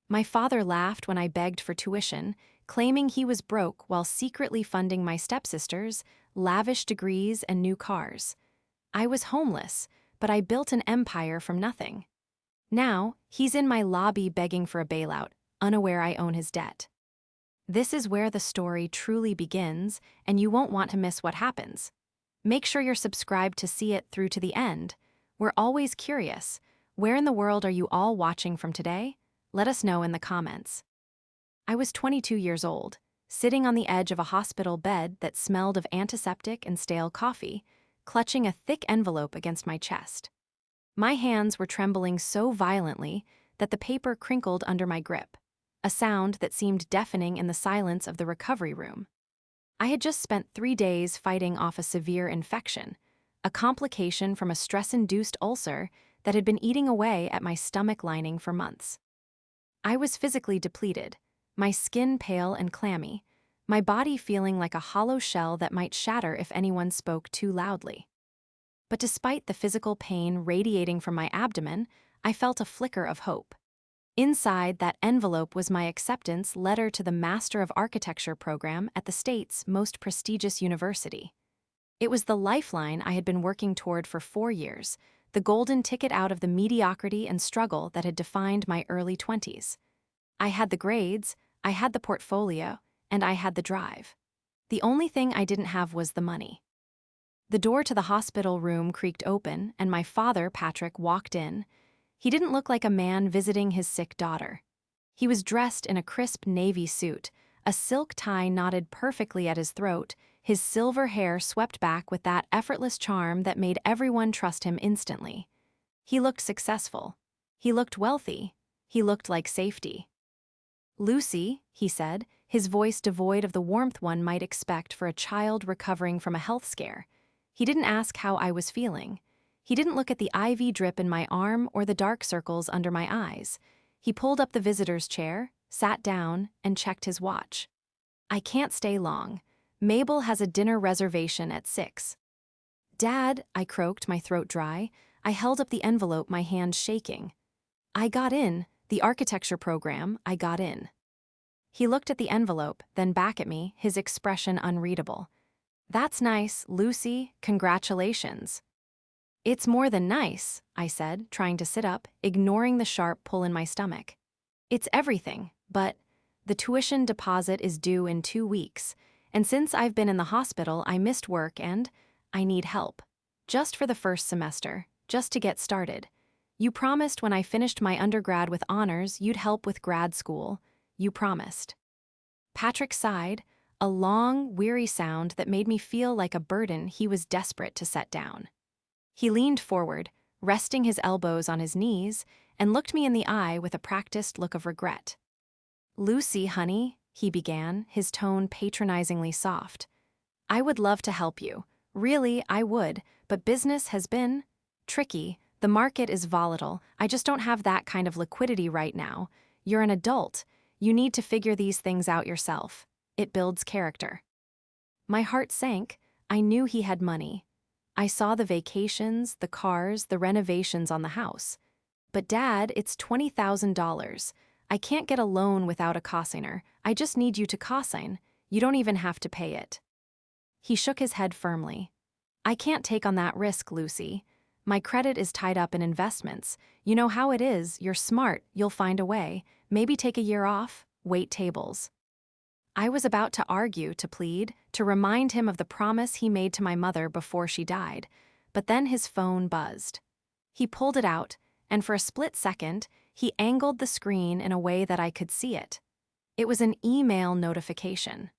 My father laughed when I begged for tuition, claiming he was broke while secretly funding my stepsisters, lavish degrees, and new cars. I was homeless, but I built an empire from nothing. Now, he's in my lobby begging for a bailout, unaware I own his debt. This is where the story truly begins, and you won't want to miss what happens. Make sure you're subscribed to see it through to the end. We're always curious. Where in the world are you all watching from today? Let us know in the comments. I was 22 years old, sitting on the edge of a hospital bed that smelled of antiseptic and stale coffee, clutching a thick envelope against my chest. My hands were trembling so violently that the paper crinkled under my grip, a sound that seemed deafening in the silence of the recovery room. I had just spent 3 days fighting off a severe infection, a complication from a stress-induced ulcer that had been eating away at my stomach lining for months. I was physically depleted, my skin pale and clammy, my body feeling like a hollow shell that might shatter if anyone spoke too loudly. But despite the physical pain radiating from my abdomen, I felt a flicker of hope. Inside that envelope was my acceptance letter to the Master of Architecture program at the state's most prestigious university. It was the lifeline I had been working toward for 4 years, the golden ticket out of the mediocrity and struggle that had defined my early 20s. I had the grades, I had the portfolio, and I had the drive. The only thing I didn't have was the money. The door to the hospital room creaked open, and my father, Patrick, walked in. He didn't look like a man visiting his sick daughter. He was dressed in a crisp navy suit, a silk tie knotted perfectly at his throat, his silver hair swept back with that effortless charm that made everyone trust him instantly. He looked successful. He looked wealthy. He looked like safety. "Lucy," he said, his voice devoid of the warmth one might expect for a child recovering from a health scare. He didn't ask how I was feeling. He didn't look at the IV drip in my arm or the dark circles under my eyes. He pulled up the visitor's chair, sat down, and checked his watch. "I can't stay long. Mabel has a dinner reservation at 6. "Dad," I croaked, my throat dry. I held up the envelope, my hand shaking. "I got in. The architecture program, I got in." He looked at the envelope, then back at me, his expression unreadable. "That's nice, Lucy. Congratulations." "It's more than nice," I said, trying to sit up, ignoring the sharp pull in my stomach. "It's everything, but the tuition deposit is due in 2 weeks, and since I've been in the hospital, I missed work and I need help. Just for the first semester, just to get started. You promised when I finished my undergrad with honors you'd help with grad school. You promised." Patrick sighed, a long, weary sound that made me feel like a burden he was desperate to set down. He leaned forward, resting his elbows on his knees, and looked me in the eye with a practiced look of regret. "Lucy, honey," he began, his tone patronizingly soft. "I would love to help you. Really, I would, but business has been tricky. The market is volatile. I just don't have that kind of liquidity right now. You're an adult. You need to figure these things out yourself. It builds character." My heart sank. I knew he had money. I saw the vacations, the cars, the renovations on the house. "But Dad, it's $20,000. I can't get a loan without a cosigner. I just need you to cosign. You don't even have to pay it." He shook his head firmly. "I can't take on that risk, Lucy. My credit is tied up in investments. You know how it is, you're smart, you'll find a way. Maybe take a year off, wait tables." I was about to argue, to plead, to remind him of the promise he made to my mother before she died, but then his phone buzzed. He pulled it out, and for a split second, he angled the screen in a way that I could see it. It was an email notification.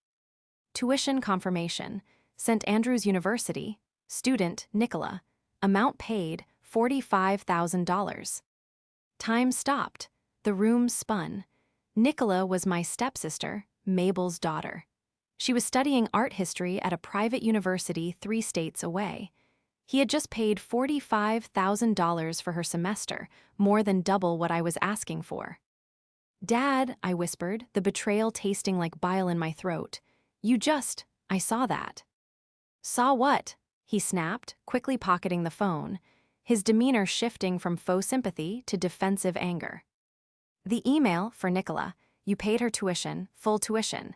"Tuition confirmation. St. Andrews University. Student, Nicola. Amount paid, $45,000. Time stopped. The room spun. Nicola was my stepsister, Mabel's daughter. She was studying art history at a private university 3 states away. He had just paid $45,000 for her semester, more than double what I was asking for. "Dad," I whispered, the betrayal tasting like bile in my throat. I saw that." "Saw what?" he snapped, quickly pocketing the phone, his demeanor shifting from faux sympathy to defensive anger. The email for Nicola. You paid her tuition, full tuition.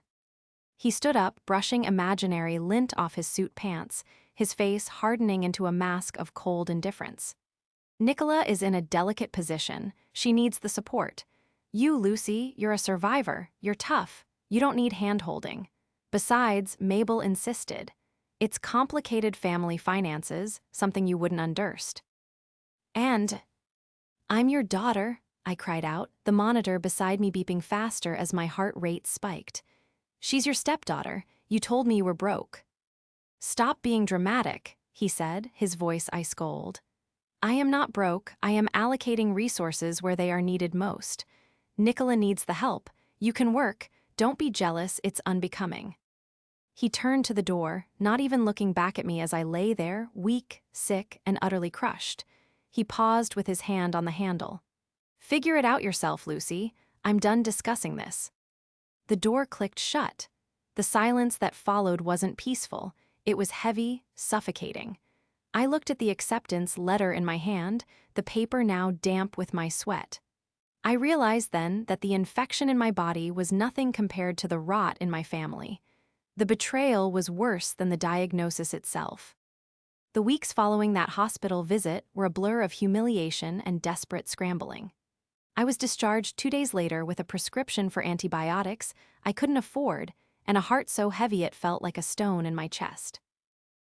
He stood up, brushing imaginary lint off his suit pants, his face hardening into a mask of cold indifference. Nicola is in a delicate position. She needs the support. You, Lucy, you're a survivor. You're tough. You don't need hand-holding. Besides, Mabel insisted. It's complicated family finances, something you wouldn't underst. And, I'm your daughter, I cried out, the monitor beside me beeping faster as my heart rate spiked. She's your stepdaughter. You told me you were broke. Stop being dramatic, he said, his voice ice cold. I am not broke. I am allocating resources where they are needed most. Nicola needs the help. You can work. Don't be jealous. It's unbecoming. He turned to the door, not even looking back at me as I lay there, weak, sick, and utterly crushed. He paused with his hand on the handle. Figure it out yourself, Lucy. I'm done discussing this. The door clicked shut. The silence that followed wasn't peaceful. It was heavy, suffocating. I looked at the acceptance letter in my hand, the paper now damp with my sweat. I realized then that the infection in my body was nothing compared to the rot in my family. The betrayal was worse than the diagnosis itself. The weeks following that hospital visit were a blur of humiliation and desperate scrambling. I was discharged 2 days later with a prescription for antibiotics I couldn't afford and a heart so heavy it felt like a stone in my chest.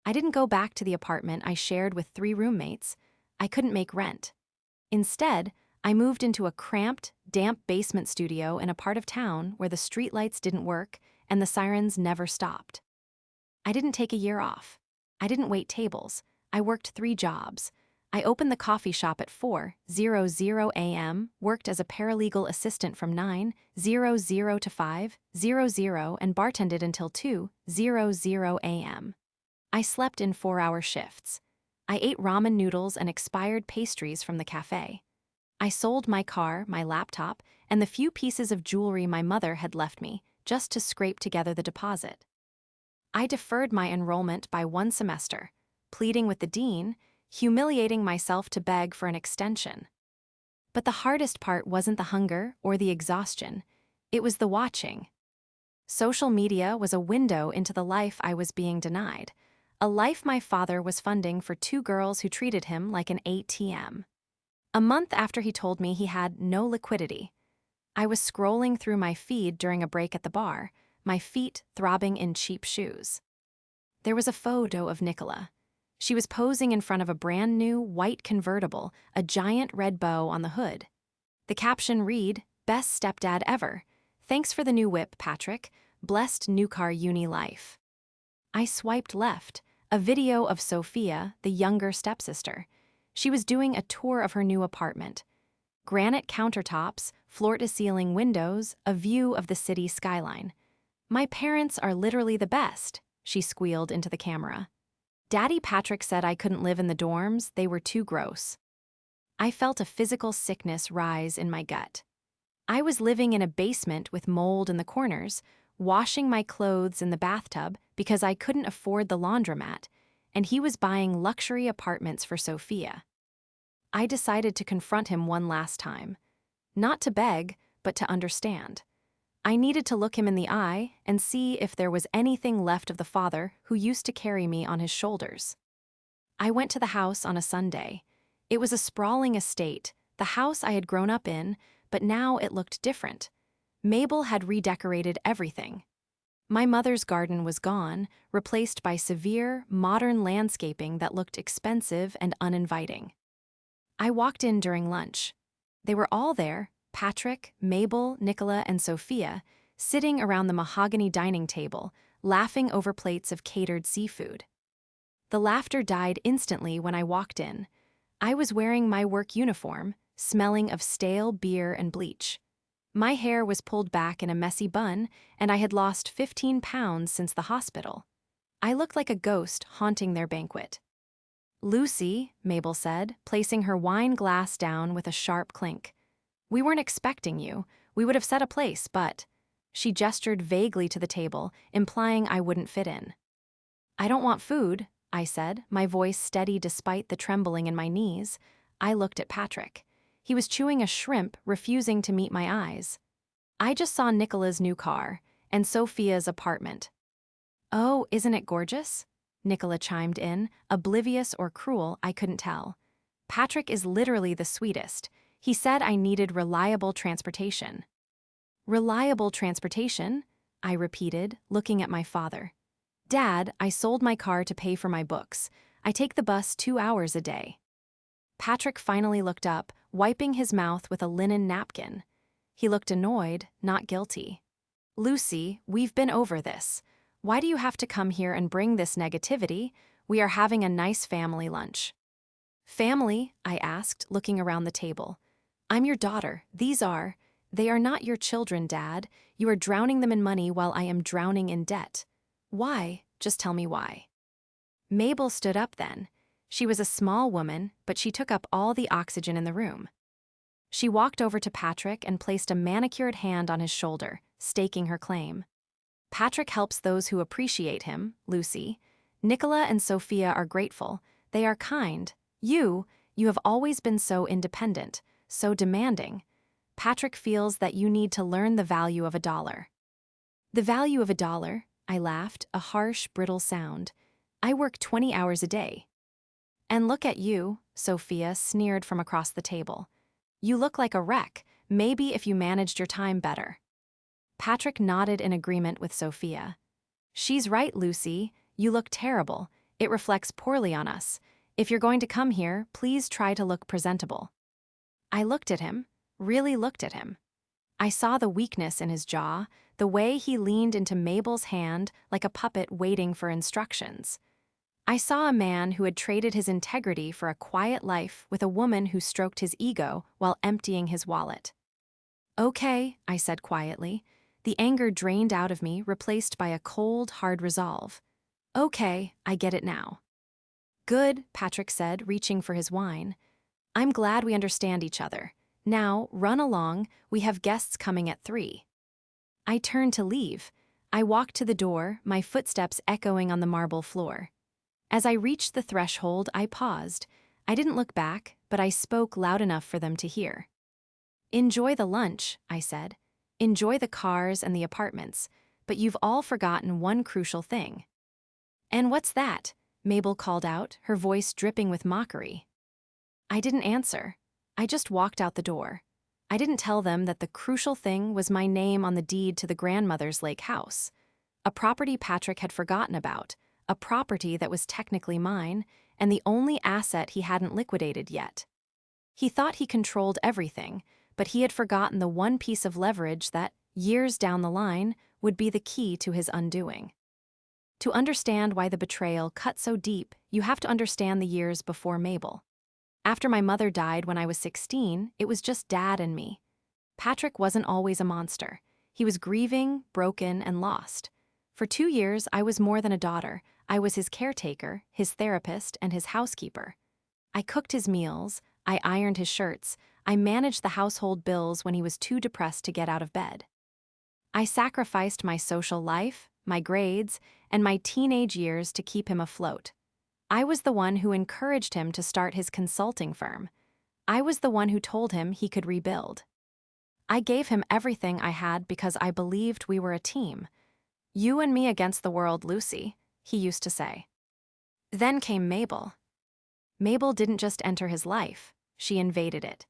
I didn't go back to the apartment I shared with 3 roommates. I couldn't make rent. Instead, I moved into a cramped, damp basement studio in a part of town where the streetlights didn't work and the sirens never stopped. I didn't take a year off. I didn't wait tables. I worked 3 jobs. I opened the coffee shop at 4:00 a.m., worked as a paralegal assistant from 9:00 to 5:00, and bartended until 2:00 a.m. I slept in 4-hour shifts. I ate ramen noodles and expired pastries from the cafe. I sold my car, my laptop, and the few pieces of jewelry my mother had left me, just to scrape together the deposit. I deferred my enrollment by 1 semester, pleading with the dean, humiliating myself to beg for an extension. But the hardest part wasn't the hunger or the exhaustion. It was the watching. Social media was a window into the life I was being denied, a life my father was funding for 2 girls who treated him like an ATM. A month after he told me he had no liquidity, I was scrolling through my feed during a break at the bar, my feet throbbing in cheap shoes. There was a photo of Nicola. She was posing in front of a brand new white convertible, a giant red bow on the hood. The caption read, "Best stepdad ever. Thanks for the new whip, Patrick. Blessed new car uni life." I swiped left, a video of Sophia, the younger stepsister. She was doing a tour of her new apartment. Granite countertops, floor-to-ceiling windows, a view of the city skyline. "My parents are literally the best," she squealed into the camera. "Daddy Patrick said I couldn't live in the dorms, they were too gross." I felt a physical sickness rise in my gut. I was living in a basement with mold in the corners, washing my clothes in the bathtub because I couldn't afford the laundromat, and he was buying luxury apartments for Sophia. I decided to confront him one last time. Not to beg, but to understand. I needed to look him in the eye and see if there was anything left of the father who used to carry me on his shoulders. I went to the house on a Sunday. It was a sprawling estate, the house I had grown up in, but now it looked different. Mabel had redecorated everything. My mother's garden was gone, replaced by severe, modern landscaping that looked expensive and uninviting. I walked in during lunch. They were all there, Patrick, Mabel, Nicola, and Sophia, sitting around the mahogany dining table, laughing over plates of catered seafood. The laughter died instantly when I walked in. I was wearing my work uniform, smelling of stale beer and bleach. My hair was pulled back in a messy bun, and I had lost 15 pounds since the hospital. I looked like a ghost haunting their banquet. "Lucy," Mabel said, placing her wine glass down with a sharp clink. "We weren't expecting you. We would have set a place, but..." She gestured vaguely to the table, implying I wouldn't fit in. "I don't want food," I said, my voice steady despite the trembling in my knees. I looked at Patrick. He was chewing a shrimp, refusing to meet my eyes. I just saw Nicola's new car and Sophia's apartment. "Oh, isn't it gorgeous?" Nicola chimed in, oblivious or cruel, I couldn't tell. "Patrick is literally the sweetest. He said I needed reliable transportation." "Reliable transportation?" I repeated, looking at my father. "Dad, I sold my car to pay for my books. I take the bus 2 hours a day." Patrick finally looked up, wiping his mouth with a linen napkin. He looked annoyed, not guilty. "Lucy, we've been over this. Why do you have to come here and bring this negativity? We are having a nice family lunch." "Family?" I asked, looking around the table. "I'm your daughter. They are not your children, Dad. You are drowning them in money while I am drowning in debt." "Why? Just tell me why." Mabel stood up then. She was a small woman, but she took up all the oxygen in the room. She walked over to Patrick and placed a manicured hand on his shoulder, staking her claim. "Patrick helps those who appreciate him, Lucy. Nicola and Sophia are grateful. They are kind. You have always been so independent, so demanding. Patrick feels that you need to learn the value of $1. "The value of $1? I laughed, a harsh, brittle sound. "I work 20 hours a day." "And look at you," Sophia sneered from across the table. "You look like a wreck, maybe if you managed your time better." Patrick nodded in agreement with Sophia. "She's right, Lucy. You look terrible. It reflects poorly on us. If you're going to come here, please try to look presentable." I looked at him, really looked at him. I saw the weakness in his jaw, the way he leaned into Mabel's hand like a puppet waiting for instructions. I saw a man who had traded his integrity for a quiet life with a woman who stroked his ego while emptying his wallet. "Okay," I said quietly. The anger drained out of me, replaced by a cold, hard resolve. "Okay, I get it now." "Good," Patrick said, reaching for his wine. "I'm glad we understand each other. Now, run along, we have guests coming at 3. I turned to leave. I walked to the door, my footsteps echoing on the marble floor. As I reached the threshold, I paused. I didn't look back, but I spoke loud enough for them to hear. "Enjoy the lunch," I said. "Enjoy the cars and the apartments, but you've all forgotten one crucial thing." "And what's that?" Mabel called out, her voice dripping with mockery. I didn't answer. I just walked out the door. I didn't tell them that the crucial thing was my name on the deed to the grandmother's lake house, a property Patrick had forgotten about, a property that was technically mine, and the only asset he hadn't liquidated yet. He thought he controlled everything, but he had forgotten the one piece of leverage that, years down the line, would be the key to his undoing. To understand why the betrayal cut so deep, you have to understand the years before Mabel. After my mother died when I was 16, it was just Dad and me. Patrick wasn't always a monster. He was grieving, broken, and lost. For 2 years, I was more than a daughter. I was his caretaker, his therapist, and his housekeeper. I cooked his meals, I ironed his shirts, I managed the household bills when he was too depressed to get out of bed. I sacrificed my social life, my grades, and my teenage years to keep him afloat. I was the one who encouraged him to start his consulting firm. I was the one who told him he could rebuild. I gave him everything I had because I believed we were a team. "You and me against the world, Lucy," he used to say. Then came Mabel. Mabel didn't just enter his life, she invaded it.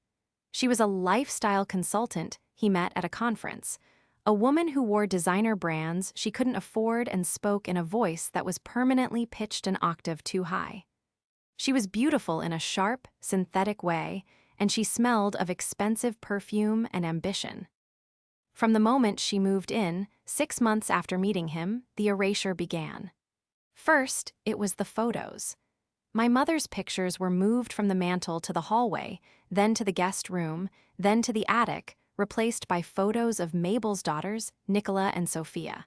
She was a lifestyle consultant he met at a conference, a woman who wore designer brands she couldn't afford and spoke in a voice that was permanently pitched an octave too high. She was beautiful in a sharp, synthetic way, and she smelled of expensive perfume and ambition. From the moment she moved in, 6 months after meeting him, the erasure began. First, it was the photos. My mother's pictures were moved from the mantel to the hallway, then to the guest room, then to the attic, replaced by photos of Mabel's daughters, Nicola and Sophia.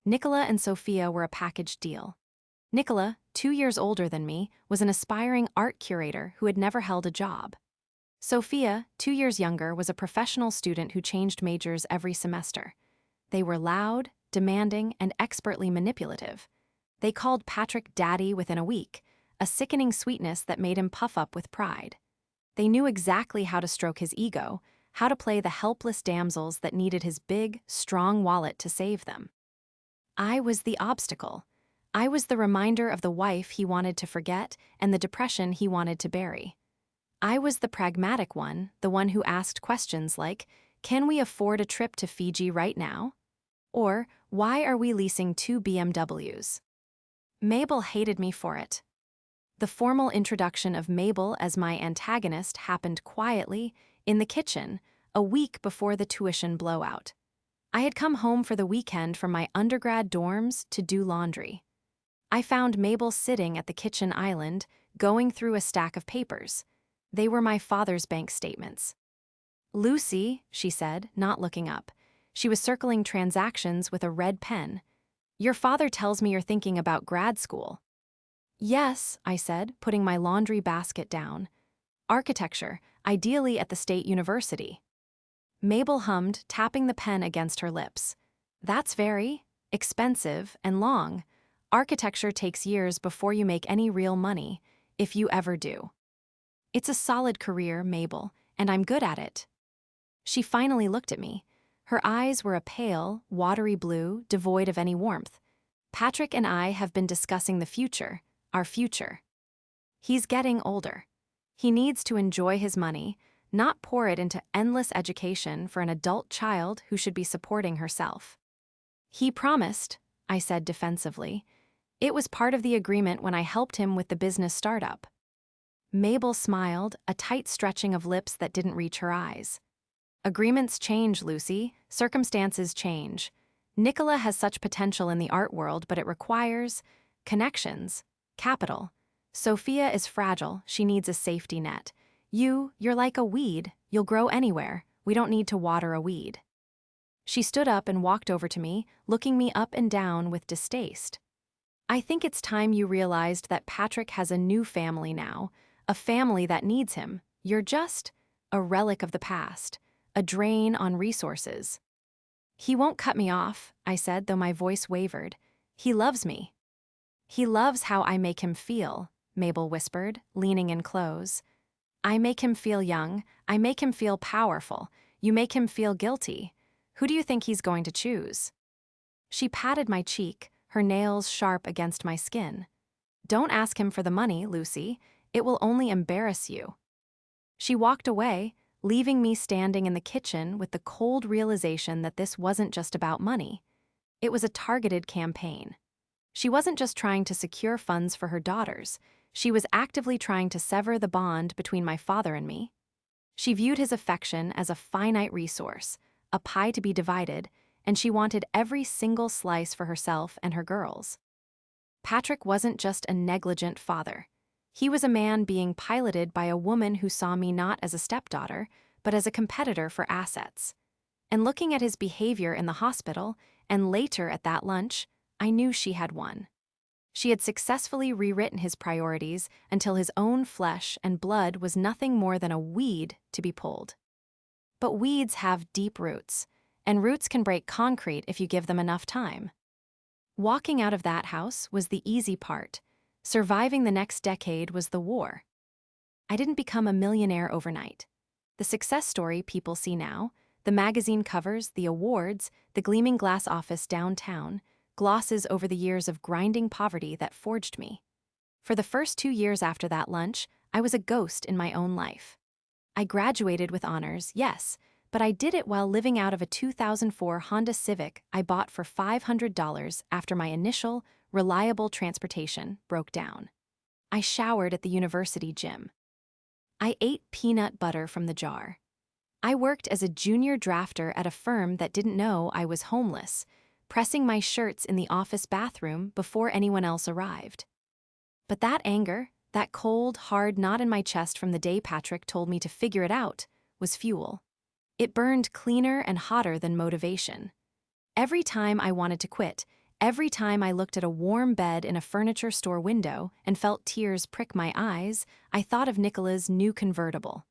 Nicola and Sophia were a package deal. Nicola, 2 years older than me, was an aspiring art curator who had never held a job. Sophia, 2 years younger, was a professional student who changed majors every semester. They were loud, demanding, and expertly manipulative. They called Patrick Daddy within a week, a sickening sweetness that made him puff up with pride. They knew exactly how to stroke his ego, how to play the helpless damsels that needed his big, strong wallet to save them. I was the obstacle. I was the reminder of the wife he wanted to forget and the depression he wanted to bury. I was the pragmatic one, the one who asked questions like, can we afford a trip to Fiji right now? Or, why are we leasing 2 BMWs? Mabel hated me for it. The formal introduction of Mabel as my antagonist happened quietly, in the kitchen, a week before the tuition blowout. I had come home for the weekend from my undergrad dorms to do laundry. I found Mabel sitting at the kitchen island, going through a stack of papers. They were my father's bank statements. Lucy, she said, not looking up. She was circling transactions with a red pen. Your father tells me you're thinking about grad school. Yes, I said, putting my laundry basket down. Architecture, ideally at the state university. Mabel hummed, tapping the pen against her lips. That's very expensive and long. Architecture takes years before you make any real money, if you ever do. It's a solid career, Mabel, and I'm good at it. She finally looked at me. Her eyes were a pale, watery blue, devoid of any warmth. Patrick and I have been discussing the future, our future. He's getting older. He needs to enjoy his money, not pour it into endless education for an adult child who should be supporting herself. He promised, I said defensively. It was part of the agreement when I helped him with the business startup. Mabel smiled, a tight stretching of lips that didn't reach her eyes. Agreements change, Lucy. Circumstances change. Nicola has such potential in the art world, but it requires connections, capital. Sophia is fragile. She needs a safety net. You're like a weed. You'll grow anywhere. We don't need to water a weed. She stood up and walked over to me, looking me up and down with distaste. I think it's time you realized that Patrick has a new family now, a family that needs him. You're just a relic of the past, a drain on resources. He won't cut me off, I said, though my voice wavered. He loves me. He loves how I make him feel, Mabel whispered, leaning in close. I make him feel young. I make him feel powerful. You make him feel guilty. Who do you think he's going to choose? She patted my cheek, her nails sharp against my skin. Don't ask him for the money, Lucy. It will only embarrass you. She walked away, leaving me standing in the kitchen with the cold realization that this wasn't just about money. It was a targeted campaign. She wasn't just trying to secure funds for her daughters. She was actively trying to sever the bond between my father and me. She viewed his affection as a finite resource, a pie to be divided, and she wanted every single slice for herself and her girls. Patrick wasn't just a negligent father. He was a man being piloted by a woman who saw me not as a stepdaughter, but as a competitor for assets. And looking at his behavior in the hospital, and later at that lunch, I knew she had won. She had successfully rewritten his priorities until his own flesh and blood was nothing more than a weed to be pulled. But weeds have deep roots, and roots can break concrete if you give them enough time. Walking out of that house was the easy part. Surviving the next decade was the war. I didn't become a millionaire overnight. The success story people see now, the magazine covers, the awards, the gleaming glass office downtown, glosses over the years of grinding poverty that forged me. For the first 2 years after that lunch, I was a ghost in my own life. I graduated with honors, yes, but I did it while living out of a 2004 Honda Civic I bought for $500 after my initial, reliable transportation broke down. I showered at the university gym. I ate peanut butter from the jar. I worked as a junior drafter at a firm that didn't know I was homeless, pressing my shirts in the office bathroom before anyone else arrived. But that anger, that cold, hard knot in my chest from the day Patrick told me to figure it out, was fuel. It burned cleaner and hotter than motivation. Every time I wanted to quit, every time I looked at a warm bed in a furniture store window and felt tears prick my eyes, I thought of Nicola's new convertible.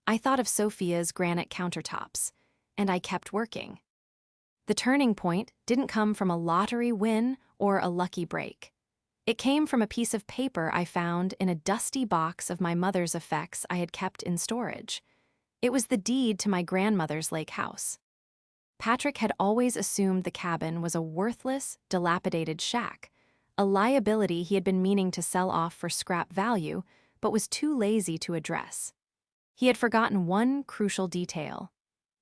I thought of Sophia's granite countertops, and I kept working. The turning point didn't come from a lottery win or a lucky break. It came from a piece of paper I found in a dusty box of my mother's effects I had kept in storage. It was the deed to my grandmother's lake house. Patrick had always assumed the cabin was a worthless, dilapidated shack, a liability he had been meaning to sell off for scrap value, but was too lazy to address. He had forgotten one crucial detail.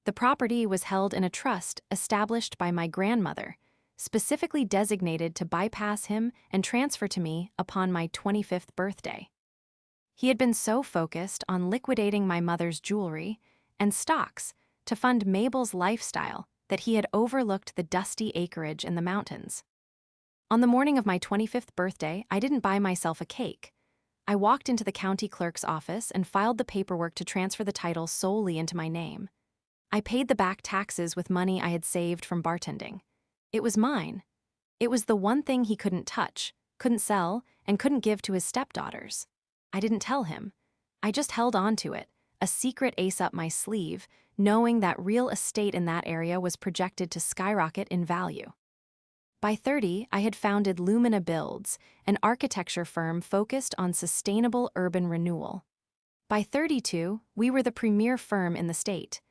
The property was held in a trust established by my grandmother, specifically designated to bypass him and transfer to me upon my 25th birthday. He had been so focused on liquidating my mother's jewelry and stocks to fund Mabel's lifestyle that he had overlooked the dusty acreage in the mountains. On the morning of my 25th birthday, I didn't buy myself a cake. I walked into the county clerk's office and filed the paperwork to transfer the title solely into my name. I paid the back taxes with money I had saved from bartending. It was mine. It was the one thing he couldn't touch, couldn't sell, and couldn't give to his stepdaughters. I didn't tell him. I just held on to it, a secret ace up my sleeve, knowing that real estate in that area was projected to skyrocket in value. By 30, I had founded Lumina Builds, an architecture firm focused on sustainable urban renewal. By 32, we were the premier firm in the state.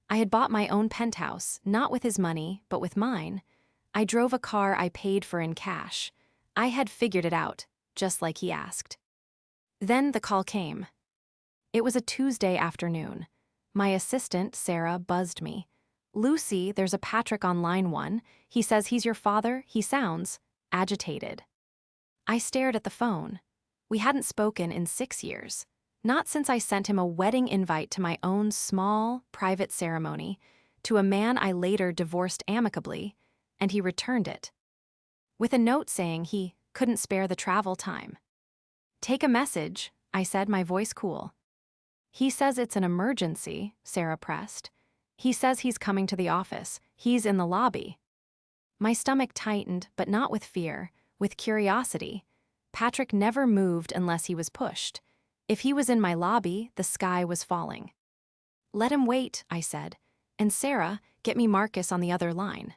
I had bought my own penthouse, not with his money, but with mine. I drove a car I paid for in cash. I had figured it out, just like he asked. Then the call came. It was a Tuesday afternoon. My assistant, Sarah, buzzed me. "Lucy, there's a Patrick on line 1. He says he's your father. He sounds agitated." I stared at the phone. We hadn't spoken in 6 years. Not since I sent him a wedding invite to my own small, private ceremony, to a man I later divorced amicably, and he returned it, with a note saying he couldn't spare the travel time. "Take a message," I said, my voice cool. "He says it's an emergency," Sarah pressed. "He says he's coming to the office. He's in the lobby." My stomach tightened, but not with fear, with curiosity. Patrick never moved unless he was pushed. If he was in my lobby, the sky was falling. "Let him wait," I said. "And Sarah, get me Marcus on the other line."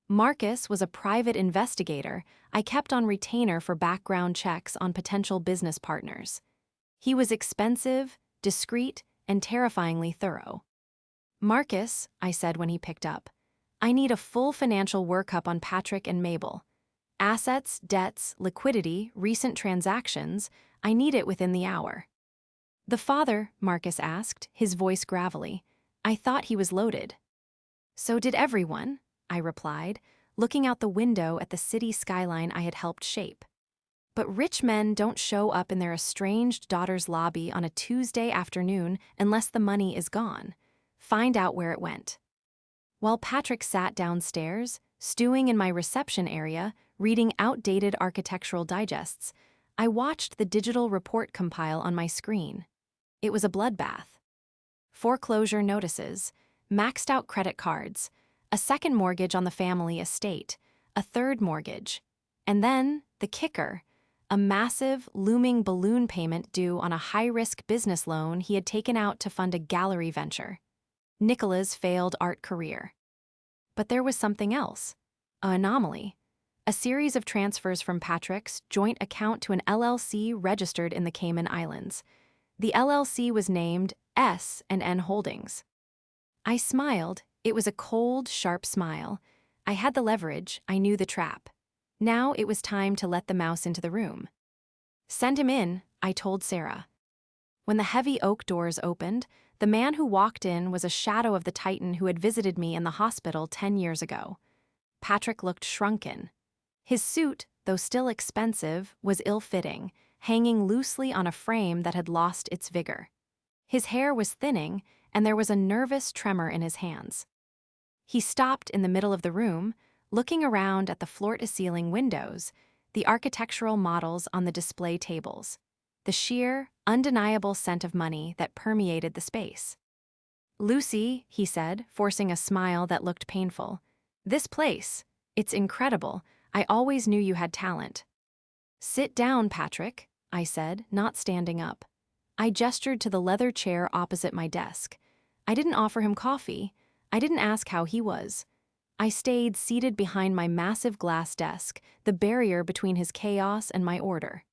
Marcus was a private investigator I kept on retainer for background checks on potential business partners. He was expensive, discreet, and terrifyingly thorough. "Marcus," I said when he picked up, "I need a full financial workup on Patrick and Mabel. Assets, debts, liquidity, recent transactions. I need it within the hour." "The father?" Marcus asked, his voice gravelly. I thought he was loaded. "So did everyone," I replied, looking out the window at the city skyline I had helped shape. "But rich men don't show up in their estranged daughter's lobby on a Tuesday afternoon unless the money is gone. Find out where it went." While Patrick sat downstairs, stewing in my reception area, reading outdated architectural digests, I watched the digital report compile on my screen. It was a bloodbath. Foreclosure notices, maxed out credit cards, a second mortgage on the family estate, a third mortgage, and then the kicker, a massive, looming balloon payment due on a high-risk business loan he had taken out to fund a gallery venture. Nicola's failed art career. But there was something else, an anomaly. A series of transfers from Patrick's joint account to an LLC registered in the Cayman Islands. The LLC was named S&N Holdings. I smiled. It was a cold, sharp smile. I had the leverage, I knew the trap. Now it was time to let the mouse into the room. "Send him in," I told Sarah. When the heavy oak doors opened, the man who walked in was a shadow of the Titan who had visited me in the hospital 10 years ago. Patrick looked shrunken. His suit, though still expensive, was ill-fitting, hanging loosely on a frame that had lost its vigor. His hair was thinning, and there was a nervous tremor in his hands. He stopped in the middle of the room, looking around at the floor-to-ceiling windows, the architectural models on the display tables, the sheer, undeniable scent of money that permeated the space. "Lucy," he said, forcing a smile that looked painful, "this place, it's incredible. I always knew you had talent." "Sit down, Patrick," I said, not standing up. I gestured to the leather chair opposite my desk. I didn't offer him coffee. I didn't ask how he was. I stayed seated behind my massive glass desk, the barrier between his chaos and my order.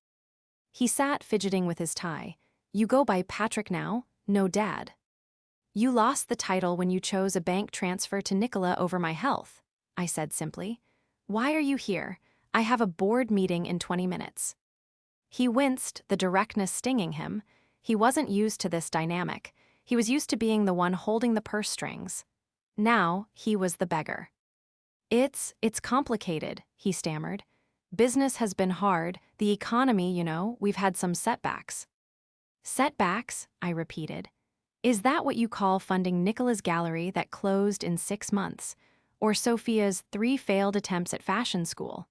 He sat fidgeting with his tie. You go by Patrick now, no Dad. You lost the title when you chose a bank transfer to Nicola over my health, I said simply. Why are you here? I have a board meeting in 20 minutes. He winced, the directness stinging him. He wasn't used to this dynamic. He was used to being the one holding the purse strings. Now, he was the beggar. It's complicated, he stammered. Business has been hard, the economy, we've had some setbacks. Setbacks, I repeated. Is that what you call funding Nicola's gallery that closed in 6 months, or Sophia's 3 failed attempts at fashion school?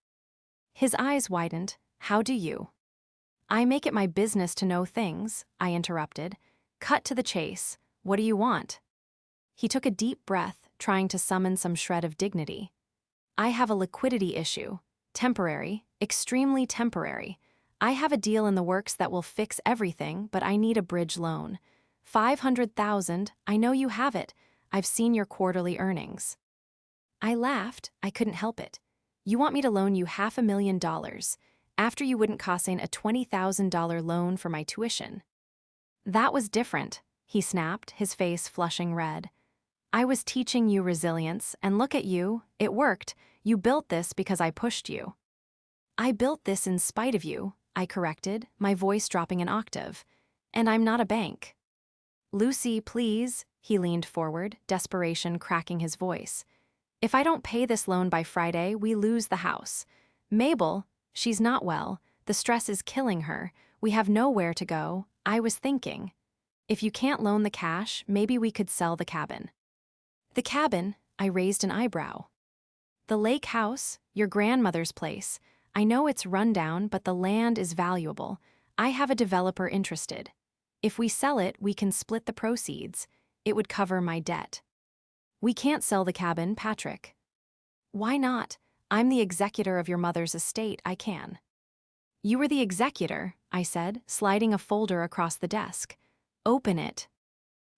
His eyes widened. How do you? I make it my business to know things, I interrupted. Cut to the chase. What do you want? He took a deep breath, trying to summon some shred of dignity. I have a liquidity issue. Temporary, extremely temporary. I have a deal in the works that will fix everything, but I need a bridge loan. 500,000, I know you have it. I've seen your quarterly earnings. I laughed, I couldn't help it. You want me to loan you $500,000, after you wouldn't consign a $20,000 loan for my tuition. That was different, he snapped, his face flushing red. I was teaching you resilience, and look at you, it worked. You built this because I pushed you. I built this in spite of you, I corrected, my voice dropping an octave. And I'm not a bank. Lucy, please, he leaned forward, desperation cracking his voice. If I don't pay this loan by Friday, we lose the house. Mabel, she's not well, the stress is killing her, we have nowhere to go. I was thinking. If you can't loan the cash, maybe we could sell the cabin. The cabin, I raised an eyebrow. The lake house, your grandmother's place. I know it's run down, but the land is valuable. I have a developer interested. If we sell it, we can split the proceeds. It would cover my debt. We can't sell the cabin, Patrick. Why not? I'm the executor of your mother's estate, I can. You were the executor, I said, sliding a folder across the desk. Open it.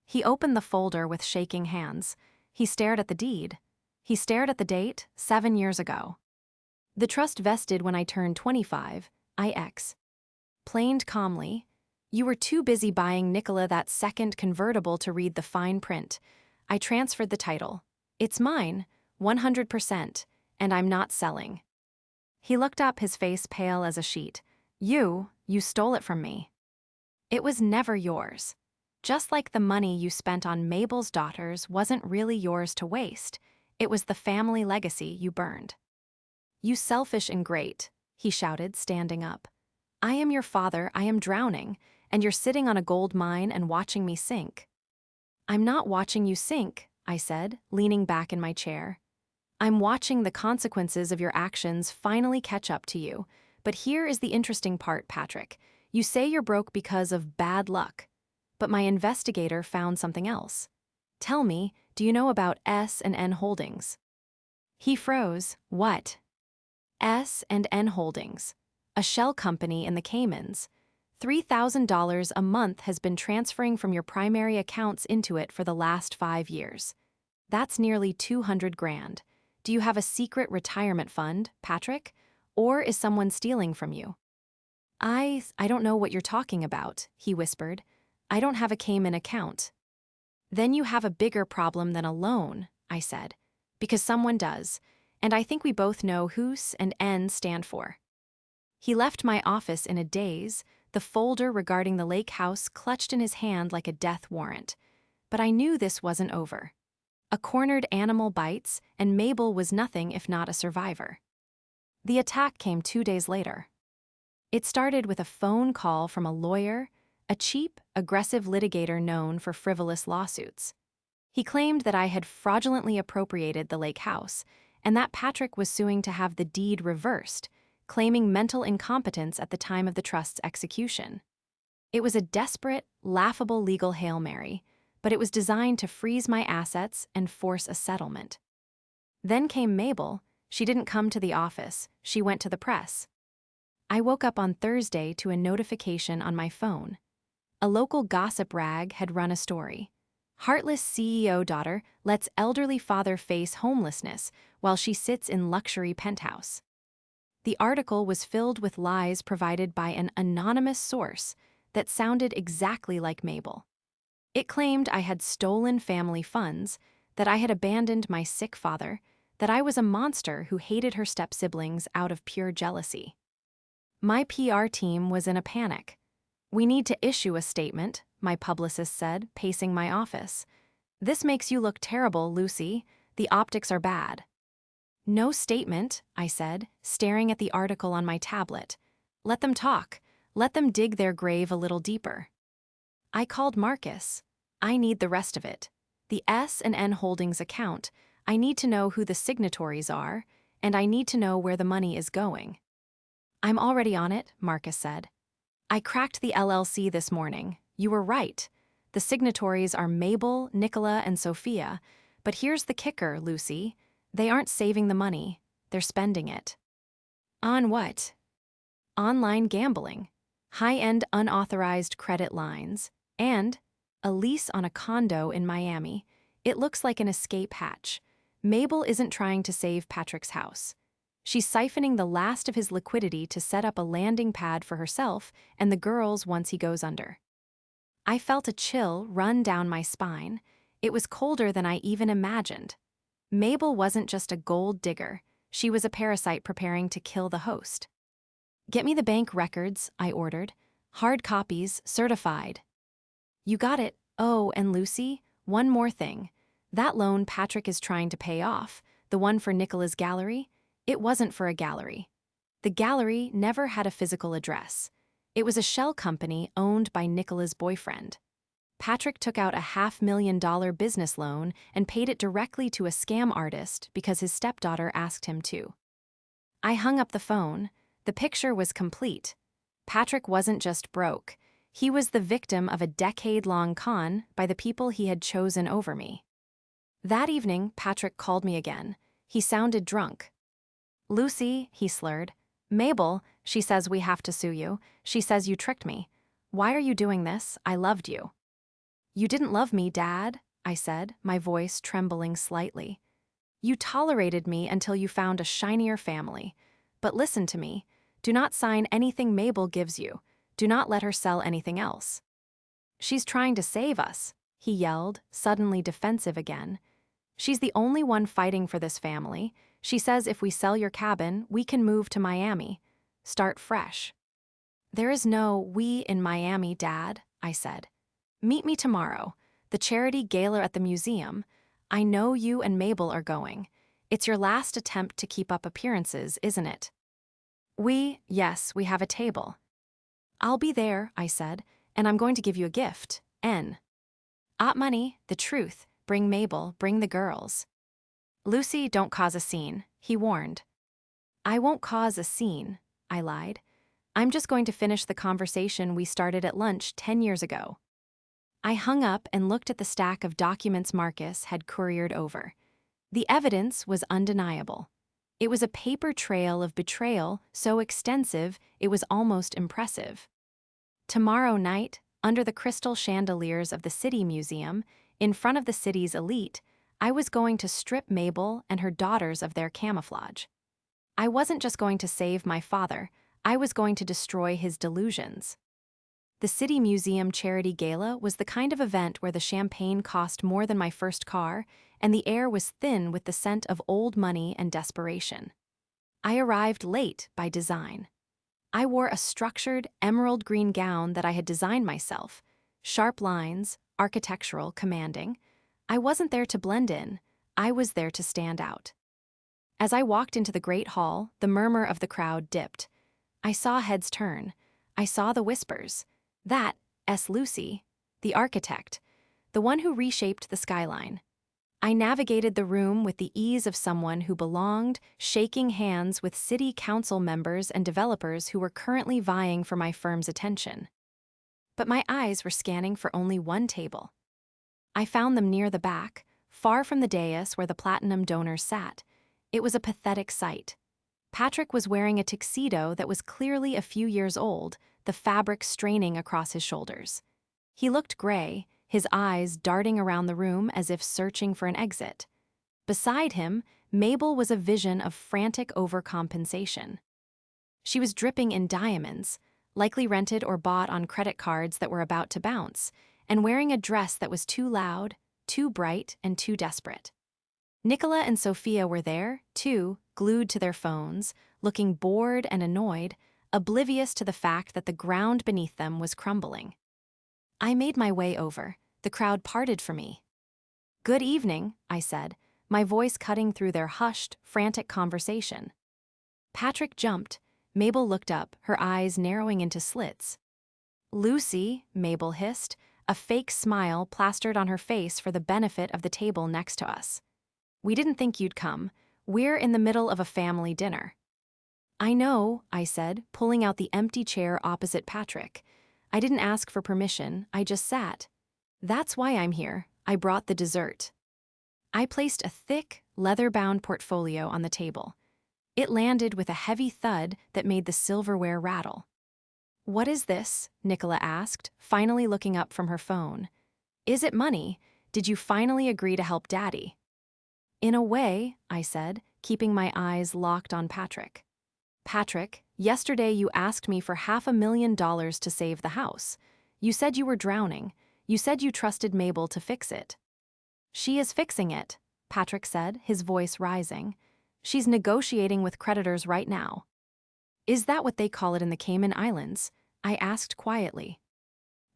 He opened the folder with shaking hands. He stared at the deed. He stared at the date, 7 years ago. The trust vested when I turned 25, I explained calmly. You were too busy buying Nicola that second convertible to read the fine print. I transferred the title. It's mine, 100%, and I'm not selling. He looked up, his face pale as a sheet. You stole it from me. It was never yours. Just like the money you spent on Mabel's daughters wasn't really yours to waste. It was the family legacy you burned. You selfish ingrate, he shouted, standing up. I am your father, I am drowning, and you're sitting on a gold mine and watching me sink. I'm not watching you sink, I said, leaning back in my chair. I'm watching the consequences of your actions finally catch up to you. But here is the interesting part, Patrick. You say you're broke because of bad luck. But my investigator found something else. Tell me, do you know about S&N Holdings? He froze. What? S&N Holdings, a shell company in the Caymans. $3,000 a month has been transferring from your primary accounts into it for the last 5 years. That's nearly 200 grand. Do you have a secret retirement fund, Patrick? Or is someone stealing from you? I don't know what you're talking about, he whispered. I don't have a Cayman account. Then you have a bigger problem than a loan, I said. Because someone does, and I think we both know who S and N stand for. He left my office in a daze, the folder regarding the lake house clutched in his hand like a death warrant. But I knew this wasn't over. A cornered animal bites, and Mabel was nothing if not a survivor. The attack came 2 days later. It started with a phone call from a lawyer, a cheap, aggressive litigator known for frivolous lawsuits. He claimed that I had fraudulently appropriated the lake house, and that Patrick was suing to have the deed reversed, claiming mental incompetence at the time of the trust's execution. It was a desperate, laughable legal Hail Mary, but it was designed to freeze my assets and force a settlement. Then came Mabel. She didn't come to the office, she went to the press. I woke up on Thursday to a notification on my phone. A local gossip rag had run a story. Heartless CEO daughter lets elderly father face homelessness while she sits in luxury penthouse. The article was filled with lies provided by an anonymous source that sounded exactly like Mabel. It claimed I had stolen family funds, that I had abandoned my sick father, that I was a monster who hated her step-siblings out of pure jealousy. My PR team was in a panic. "We need to issue a statement," my publicist said, pacing my office. "This makes you look terrible, Lucy. The optics are bad." "No statement," I said, staring at the article on my tablet. "Let them talk. Let them dig their grave a little deeper." I called Marcus. "I need the rest of it. The S&N Holdings account. I need to know who the signatories are, and I need to know where the money is going." "I'm already on it," Marcus said. "I cracked the LLC this morning. You were right. The signatories are Mabel, Nicola, and Sophia. But here's the kicker, Lucy. They aren't saving the money. They're spending it." "On what?" "Online gambling, high-end unauthorized credit lines, and a lease on a condo in Miami. It looks like an escape hatch. Mabel isn't trying to save Patrick's house. She's siphoning the last of his liquidity to set up a landing pad for herself and the girls once he goes under." I felt a chill run down my spine. It was colder than I even imagined. Mabel wasn't just a gold digger. She was a parasite preparing to kill the host. "Get me the bank records," I ordered. "Hard copies, certified." "You got it. Oh, and Lucy, one more thing. That loan Patrick is trying to pay off, the one for Nicola's gallery, it wasn't for a gallery. The gallery never had a physical address. It was a shell company owned by Nicola's boyfriend. Patrick took out a $500,000 business loan and paid it directly to a scam artist because his stepdaughter asked him to." I hung up the phone. The picture was complete. Patrick wasn't just broke. He was the victim of a decade-long con by the people he had chosen over me. That evening, Patrick called me again. He sounded drunk. "Lucy," he slurred. "Mabel, she says we have to sue you. She says you tricked me. Why are you doing this? I loved you." "You didn't love me, Dad," I said, my voice trembling slightly. "You tolerated me until you found a shinier family. But listen to me. Do not sign anything Mabel gives you. Do not let her sell anything else." "She's trying to save us," he yelled, suddenly defensive again. "She's the only one fighting for this family. She says if we sell your cabin, we can move to Miami. Start fresh." "There is no we in Miami, Dad," I said. "Meet me tomorrow. The charity gala at the museum. I know you and Mabel are going. It's your last attempt to keep up appearances, isn't it?" Yes, we have a table." "I'll be there," I said, "and I'm going to give you a gift. Money, the truth. Bring Mabel, bring the girls." "Lucy, don't cause a scene," he warned. "I won't cause a scene," I lied. "I'm just going to finish the conversation we started at lunch 10 years ago." I hung up and looked at the stack of documents Marcus had couriered over. The evidence was undeniable. It was a paper trail of betrayal so extensive it was almost impressive. Tomorrow night, under the crystal chandeliers of the City Museum, in front of the city's elite, I was going to strip Mabel and her daughters of their camouflage. I wasn't just going to save my father, I was going to destroy his delusions. The City Museum Charity Gala was the kind of event where the champagne cost more than my first car, and the air was thin with the scent of old money and desperation. I arrived late by design. I wore a structured, emerald green gown that I had designed myself, sharp lines, architectural, commanding. I wasn't there to blend in, I was there to stand out. As I walked into the great hall, the murmur of the crowd dipped. I saw heads turn. I saw the whispers. That, Lucy, the architect, the one who reshaped the skyline. I navigated the room with the ease of someone who belonged, shaking hands with city council members and developers who were currently vying for my firm's attention. But my eyes were scanning for only one table. I found them near the back, far from the dais where the platinum donors sat. It was a pathetic sight. Patrick was wearing a tuxedo that was clearly a few years old, the fabric straining across his shoulders. He looked gray, his eyes darting around the room as if searching for an exit. Beside him, Mabel was a vision of frantic overcompensation. She was dripping in diamonds, likely rented or bought on credit cards that were about to bounce, and wearing a dress that was too loud, too bright, and too desperate. Nicola and Sophia were there, too, glued to their phones, looking bored and annoyed, oblivious to the fact that the ground beneath them was crumbling. I made my way over. The crowd parted for me. "Good evening," I said, my voice cutting through their hushed, frantic conversation. Patrick jumped. Mabel looked up, her eyes narrowing into slits. "Lucy," Mabel hissed, a fake smile plastered on her face for the benefit of the table next to us. "We didn't think you'd come. We're in the middle of a family dinner." "I know," I said, pulling out the empty chair opposite Patrick. "I didn't ask for permission, I just sat. That's why I'm here. I brought the dessert." I placed a thick, leather-bound portfolio on the table. It landed with a heavy thud that made the silverware rattle. "What is this?" Nicola asked, finally looking up from her phone. "Is it money? Did you finally agree to help Daddy?" "In a way," I said, keeping my eyes locked on Patrick. "Patrick, yesterday you asked me for $500,000 to save the house. You said you were drowning. You said you trusted Mabel to fix it." "She is fixing it," Patrick said, his voice rising. "She's negotiating with creditors right now." "Is that what they call it in the Cayman Islands?" I asked quietly.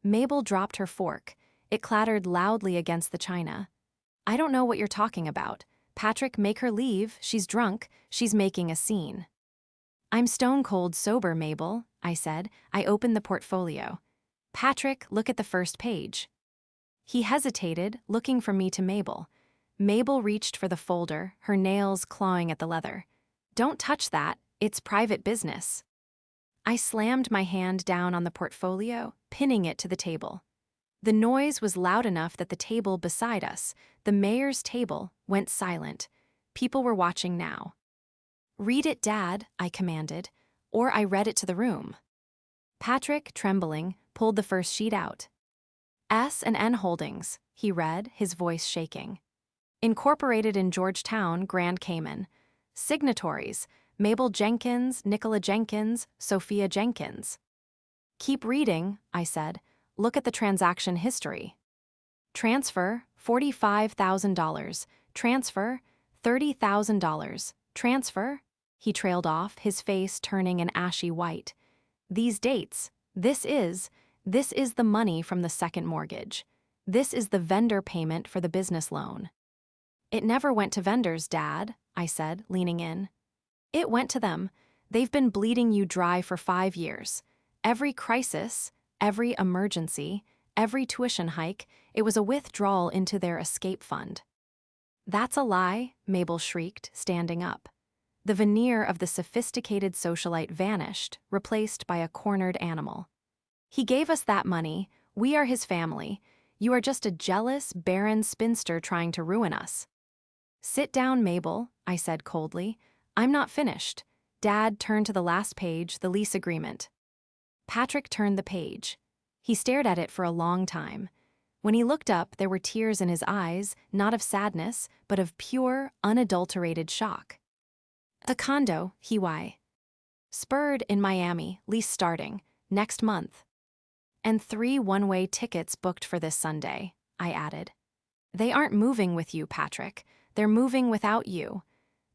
Mabel dropped her fork. It clattered loudly against the china. "I don't know what you're talking about. Patrick, make her leave. She's drunk. She's making a scene." "I'm stone-cold sober, Mabel," I said. I opened the portfolio. "Patrick, look at the first page." He hesitated, looking from me to Mabel. Mabel reached for the folder, her nails clawing at the leather. "Don't touch that. It's private business." I slammed my hand down on the portfolio, pinning it to the table. The noise was loud enough that the table beside us, the mayor's table, went silent. People were watching now. "Read it, Dad," I commanded, or I read it to the room. Patrick, trembling, pulled the first sheet out. "S&N Holdings," he read, his voice shaking. "Incorporated in Georgetown, Grand Cayman. Signatories, Mabel Jenkins, Nicola Jenkins, Sophia Jenkins." "Keep reading," I said. "Look at the transaction history. Transfer, $45,000. Transfer, $30,000. Transfer," he trailed off, his face turning an ashy white. "These dates, this is the money from the second mortgage. This is the vendor payment for the business loan." "It never went to vendors, Dad," I said, leaning in. "It went to them. They've been bleeding you dry for 5 years. Every crisis, every emergency, every tuition hike, it was a withdrawal into their escape fund." "That's a lie," Mabel shrieked, standing up. The veneer of the sophisticated socialite vanished, replaced by a cornered animal. "He gave us that money. We are his family. You are just a jealous, barren spinster trying to ruin us." "Sit down, Mabel," I said coldly. "I'm not finished." Dad turned to the last page, the lease agreement. Patrick turned the page. He stared at it for a long time. When he looked up, there were tears in his eyes, not of sadness, but of pure, unadulterated shock. "A condo, Hawaii. Spurred in Miami, lease starting, next month. And 3 one-way tickets booked for this Sunday," I added. "They aren't moving with you, Patrick. They're moving without you.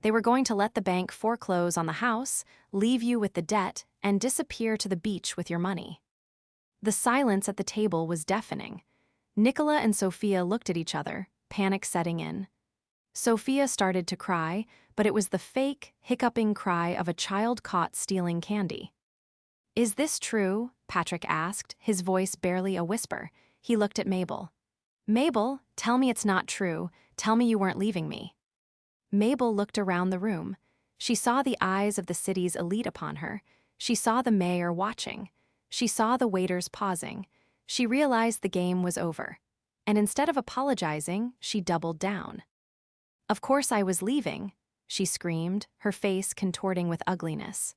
They were going to let the bank foreclose on the house, leave you with the debt, and disappear to the beach with your money." The silence at the table was deafening. Nicola and Sophia looked at each other, panic setting in. Sophia started to cry, but it was the fake, hiccuping cry of a child caught stealing candy. "Is this true?" Patrick asked, his voice barely a whisper. He looked at Mabel. "Mabel, tell me it's not true. Tell me you weren't leaving me." Mabel looked around the room. She saw the eyes of the city's elite upon her. She saw the mayor watching. She saw the waiters pausing. She realized the game was over. And instead of apologizing, she doubled down. "Of course I was leaving," she screamed, her face contorting with ugliness.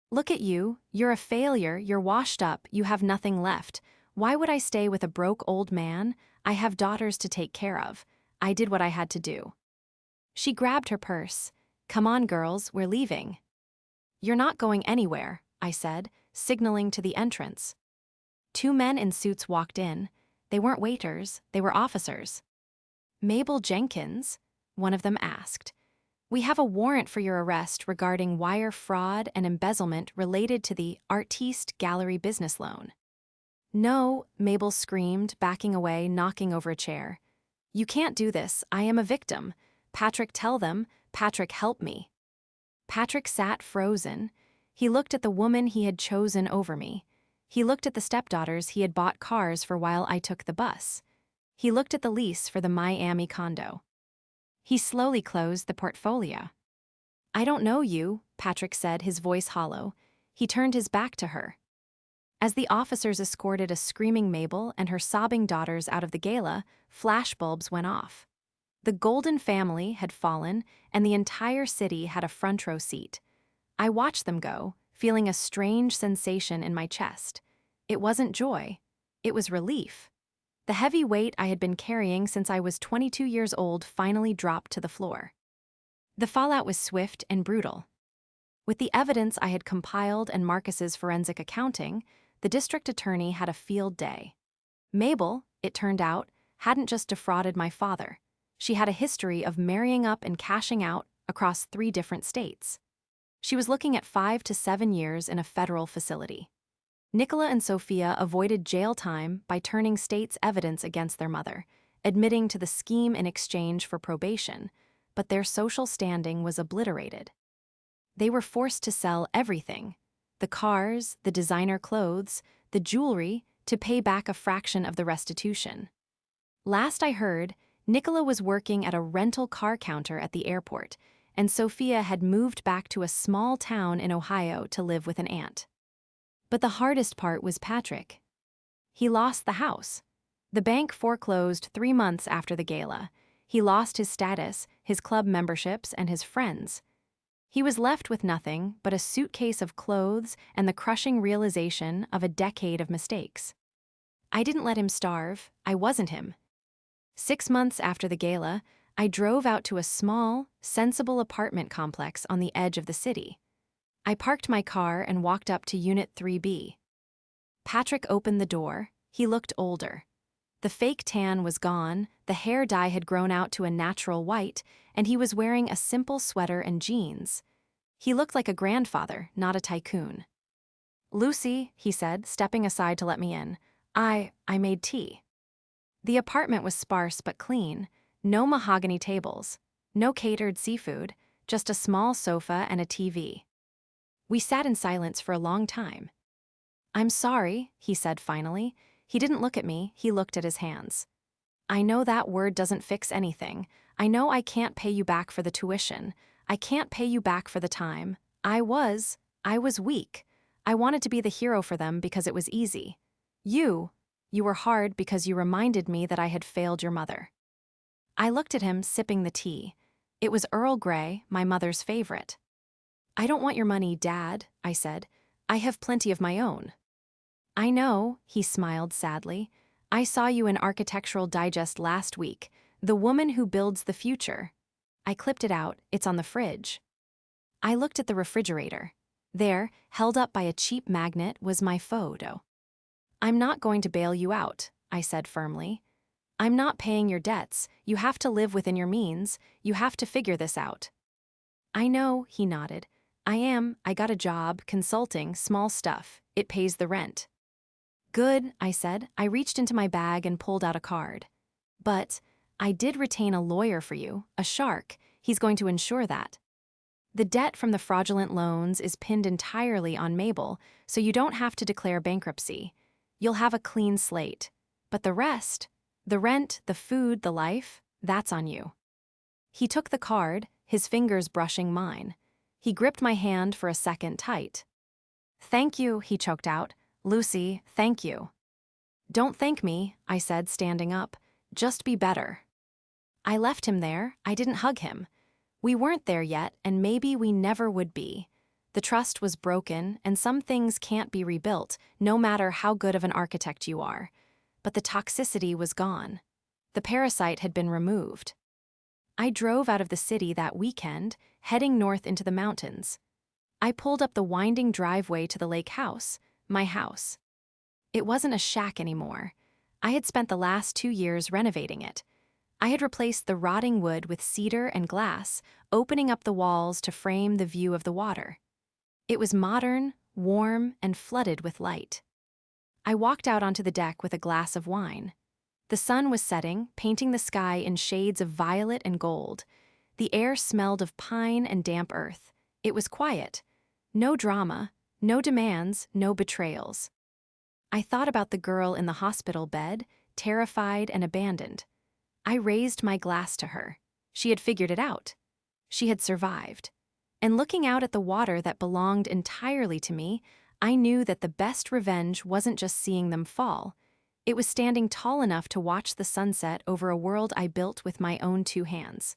"Look at you. You're a failure. You're washed up. You have nothing left. Why would I stay with a broke old man? I have daughters to take care of. I did what I had to do. She grabbed her purse. Come on, girls, we're leaving. You're not going anywhere, I said, signaling to the entrance. Two men in suits walked in. They weren't waiters, they were officers. Mabel Jenkins? One of them asked. We have a warrant for your arrest regarding wire fraud and embezzlement related to the Artiste Gallery business loan. No, Mabel screamed, backing away, knocking over a chair. You can't do this, I am a victim. Patrick, tell them. Patrick, help me. Patrick sat frozen. He looked at the woman he had chosen over me. He looked at the stepdaughters he had bought cars for while I took the bus. He looked at the lease for the Miami condo. He slowly closed the portfolio. I don't know you, Patrick said, his voice hollow. He turned his back to her. As the officers escorted a screaming Mabel and her sobbing daughters out of the gala, flashbulbs went off. The Golden family had fallen, and the entire city had a front row seat. I watched them go, feeling a strange sensation in my chest. It wasn't joy. It was relief. The heavy weight I had been carrying since I was 22 years old finally dropped to the floor. The fallout was swift and brutal. With the evidence I had compiled and Marcus's forensic accounting, the district attorney had a field day. Mabel, it turned out, hadn't just defrauded my father. She had a history of marrying up and cashing out across 3 different states. She was looking at 5 to 7 years in a federal facility. Nicola and Sophia avoided jail time by turning state's evidence against their mother, admitting to the scheme in exchange for probation, but their social standing was obliterated. They were forced to sell everything: the cars, the designer clothes, the jewelry, to pay back a fraction of the restitution. Last I heard, Nicola was working at a rental car counter at the airport, and Sophia had moved back to a small town in Ohio to live with an aunt. But the hardest part was Patrick. He lost the house. The bank foreclosed 3 months after the gala. He lost his status, his club memberships, and his friends. He was left with nothing but a suitcase of clothes and the crushing realization of a decade of mistakes. I didn't let him starve. I wasn't him. 6 months after the gala, I drove out to a small, sensible apartment complex on the edge of the city. I parked my car and walked up to Unit 3B. Patrick opened the door. He looked older. The fake tan was gone, the hair dye had grown out to a natural white, and he was wearing a simple sweater and jeans. He looked like a grandfather, not a tycoon. Lucy, he said, stepping aside to let me in. I made tea. The apartment was sparse but clean. No mahogany tables, no catered seafood, just a small sofa and a TV. We sat in silence for a long time. I'm sorry, he said finally. He didn't look at me, he looked at his hands. I know that word doesn't fix anything. I know I can't pay you back for the tuition. I can't pay you back for the time. I was weak. I wanted to be the hero for them because it was easy. You were hard because you reminded me that I had failed your mother. I looked at him, sipping the tea. It was Earl Grey, my mother's favorite. I don't want your money, Dad, I said. I have plenty of my own. I know, he smiled sadly. I saw you in Architectural Digest last week. The woman who builds the future. I clipped it out. It's on the fridge. I looked at the refrigerator. There, held up by a cheap magnet, was my photo. I'm not going to bail you out, I said firmly. I'm not paying your debts. You have to live within your means. You have to figure this out. I know, he nodded. I got a job, consulting, small stuff. It pays the rent. Good, I said. I reached into my bag and pulled out a card. But I did retain a lawyer for you, a shark. He's going to ensure that. The debt from the fraudulent loans is pinned entirely on Mabel, so you don't have to declare bankruptcy. You'll have a clean slate. But the rest, the rent, the food, the life, that's on you. He took the card, his fingers brushing mine. He gripped my hand for a second tight. Thank you, he choked out. Lucy, thank you. Don't thank me, I said, standing up. Just be better. I left him there. I didn't hug him. We weren't there yet, and maybe we never would be. The trust was broken, and some things can't be rebuilt, no matter how good of an architect you are. But the toxicity was gone. The parasite had been removed. I drove out of the city that weekend, heading north into the mountains. I pulled up the winding driveway to the lake house, my house. It wasn't a shack anymore. I had spent the last 2 years renovating it. I had replaced the rotting wood with cedar and glass, opening up the walls to frame the view of the water. It was modern, warm, and flooded with light. I walked out onto the deck with a glass of wine. The sun was setting, painting the sky in shades of violet and gold. The air smelled of pine and damp earth. It was quiet. No drama, no demands, no betrayals. I thought about the girl in the hospital bed, terrified and abandoned. I raised my glass to her. She had figured it out. She had survived. And looking out at the water that belonged entirely to me, I knew that the best revenge wasn't just seeing them fall. It was standing tall enough to watch the sunset over a world I built with my own 2 hands.